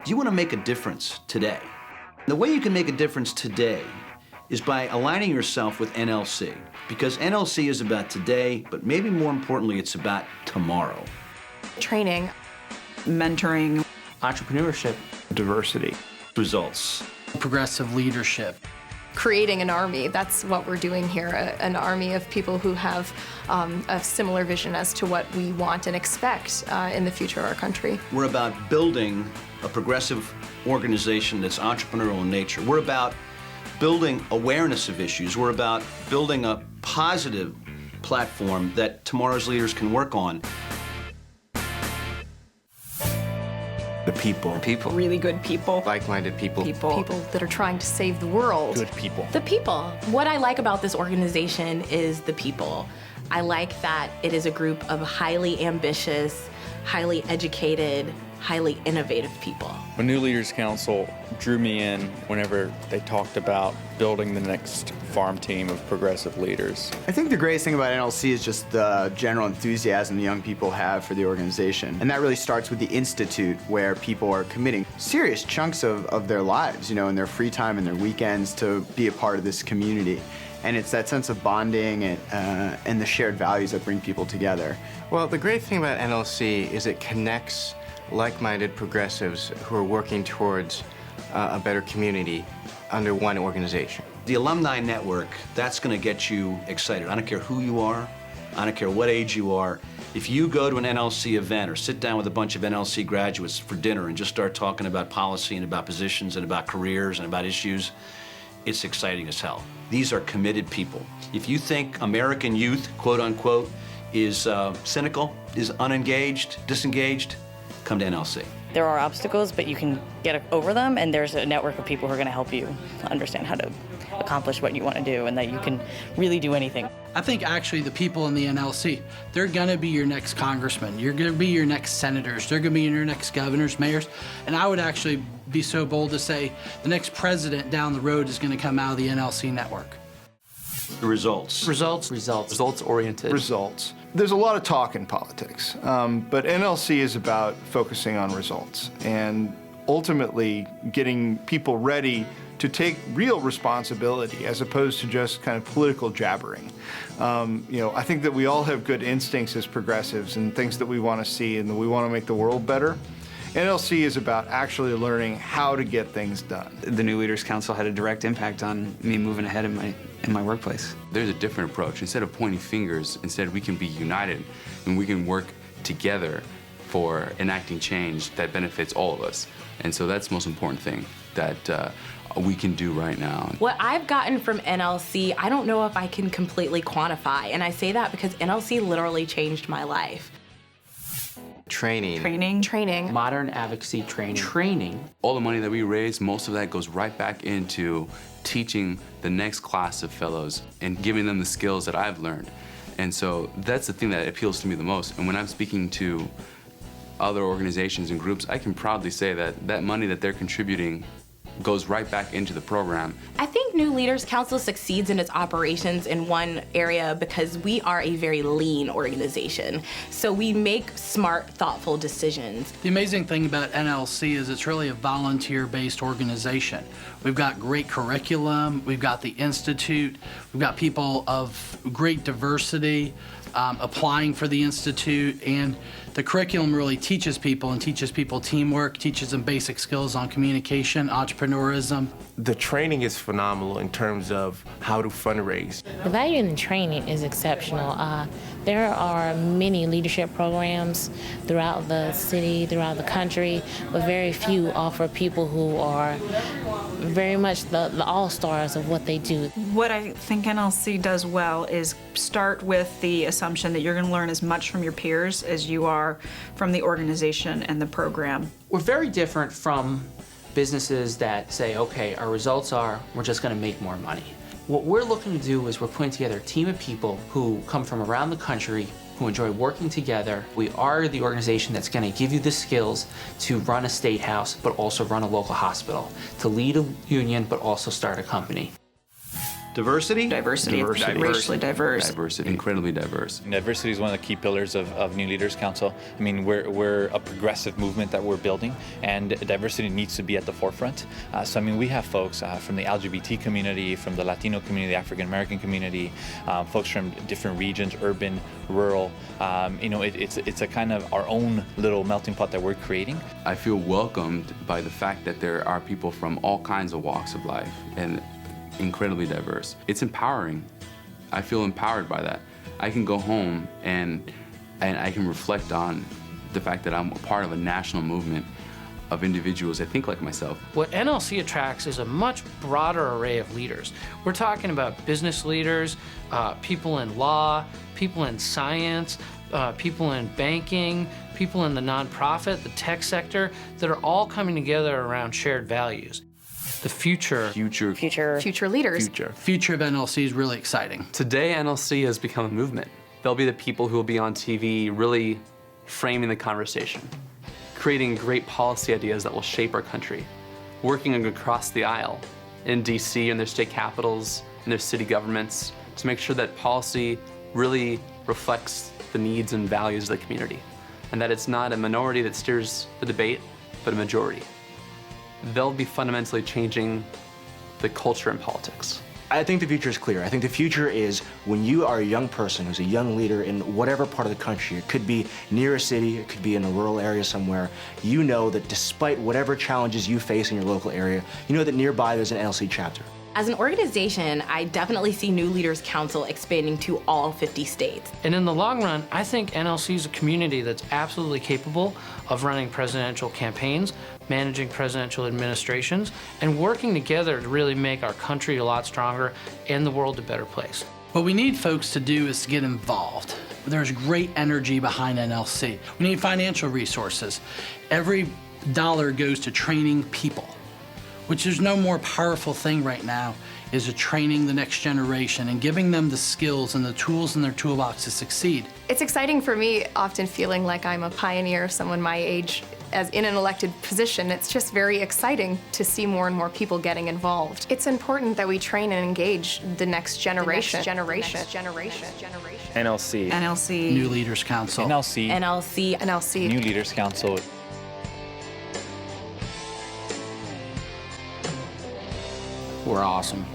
You want to make a difference today. The way you can make a difference today is by aligning yourself with NLC, because NLC is about today, but maybe more importantly, it's about tomorrow. Training. Mentoring. Entrepreneurship. Diversity. Results. Progressive leadership. Creating an army. That's what we're doing here, an army of people who have a similar vision as to what we want and expect in the future of our country. We're about building a progressive organization that's entrepreneurial in nature. We're about building awareness of issues. We're about building a positive platform that tomorrow's leaders can work on. The people. People. Really good people. Like-minded people. People that are trying to save the world. Good people. The people. What I like about this organization is the people. I like that it is a group of highly ambitious, highly educated, highly innovative people. The New Leaders Council drew me in whenever they talked about building the next farm team of progressive leaders. I think the greatest thing about NLC is just the general enthusiasm the young people have for the organization. And that really starts with the Institute, where people are committing serious chunks of their lives, you know, in their free time and their weekends to be a part of this community. And it's that sense of bonding and the shared values that bring people together. Well, the great thing about NLC is it connects like-minded progressives who are working towards a better community under one organization. The alumni network, that's going to get you excited. I don't care who you are. I don't care what age you are. If you go to an NLC event or sit down with a bunch of NLC graduates for dinner and just start talking about policy and about positions and about careers and about issues, it's exciting as hell. These are committed people. If you think American youth, quote unquote, is cynical, is unengaged, disengaged, come to NLC. There are obstacles, but you can get over them, and there's a network of people who are going to help you understand how to accomplish what you want to do, and that you can really do anything. I think actually the people in the NLC, they're going to be your next congressman. You're going to be your next senators. They're going to be your next governors, mayors. And I would actually be so bold to say the next president down the road is going to come out of the NLC network. The results. Results. Results. Results-oriented. Results. There's a lot of talk in politics, but NLC is about focusing on results and ultimately getting people ready to take real responsibility as opposed to just kind of political jabbering. You know, I think that we all have good instincts as progressives and things that we want to see and that we want to make the world better. NLC is about actually learning how to get things done. The New Leaders Council had a direct impact on me moving ahead in my workplace. There's a different approach. Instead of pointing fingers, instead we can be united and we can work together for enacting change that benefits all of us. And so that's the most important thing that we can do right now. What I've gotten from NLC, I don't know if I can completely quantify, and I say that because NLC literally changed my life. Training. Training. Training. Modern advocacy training. Training. All the money that we raise, most of that goes right back into teaching the next class of fellows and giving them the skills that I've learned. And so that's the thing that appeals to me the most. And when I'm speaking to other organizations and groups, I can proudly say that that money that they're contributing goes right back into the program. I think New Leaders Council succeeds in its operations in one area because we are a very lean organization. So we make smart, thoughtful decisions. The amazing thing about NLC is it's really a volunteer-based organization. We've got great curriculum, we've got the Institute, we've got people of great diversity applying for the Institute, and the curriculum really teaches people teamwork, teaches them basic skills on communication, entrepreneurism. The training is phenomenal in terms of how to fundraise. The value in the training is exceptional. There are many leadership programs throughout the city, throughout the country, but very few offer people who are very much the all-stars of what they do. What I think NLC does well is start with the assumption that you're going to learn as much from your peers as you are from the organization and the program. We're very different from businesses that say, okay, our results are we're just going to make more money. What we're looking to do is we're putting together a team of people who come from around the country, who enjoy working together. We are the organization that's going to give you the skills to run a state house, but also run a local hospital, to lead a union, but also start a company. Diversity? Diversity. Racially diverse. Diversity, incredibly diverse. Diversity is one of the key pillars of New Leaders Council. I mean, we're a progressive movement that we're building, and diversity needs to be at the forefront. So, I mean, we have folks from the LGBT community, from the Latino community, the African American community, folks from different regions, urban, rural. You know, it's a kind of our own little melting pot that we're creating. I feel welcomed by the fact that there are people from all kinds of walks of life and incredibly diverse. It's empowering. I feel empowered by that. I can go home and I can reflect on the fact that I'm a part of a national movement of individuals that think like myself. What NLC attracts is a much broader array of leaders. We're talking about business leaders, people in law, people in science, people in banking, people in the nonprofit, the tech sector, that are all coming together around shared values. The future Future leaders. Future of NLC is really exciting. Today, NLC has become a movement. They'll be the people who will be on TV really framing the conversation, creating great policy ideas that will shape our country, working across the aisle in DC and their state capitals and their city governments to make sure that policy really reflects the needs and values of the community, and that it's not a minority that steers the debate, but a majority. They'll be fundamentally changing the culture in politics. I think the future is clear. I think the future is when you are a young person who's a young leader in whatever part of the country. It could be near a city, it could be in a rural area somewhere. You know that despite whatever challenges you face in your local area, you know that nearby there's an NLC chapter. As an organization, I definitely see New Leaders Council expanding to all 50 states. And in the long run, I think NLC is a community that's absolutely capable of running presidential campaigns, managing presidential administrations, and working together to really make our country a lot stronger and the world a better place. What we need folks to do is to get involved. There's great energy behind NLC. We need financial resources. Every dollar goes to training people, which is no more powerful thing right now is to training the next generation and giving them the skills and the tools in their toolbox to succeed. It's exciting for me, often feeling like I'm a pioneer, someone my age, as in an elected position. It's just very exciting to see more and more people getting involved. It's important that we train and engage the next generation. NLC. New Leaders Council. NLC. New Leaders Council. We're awesome.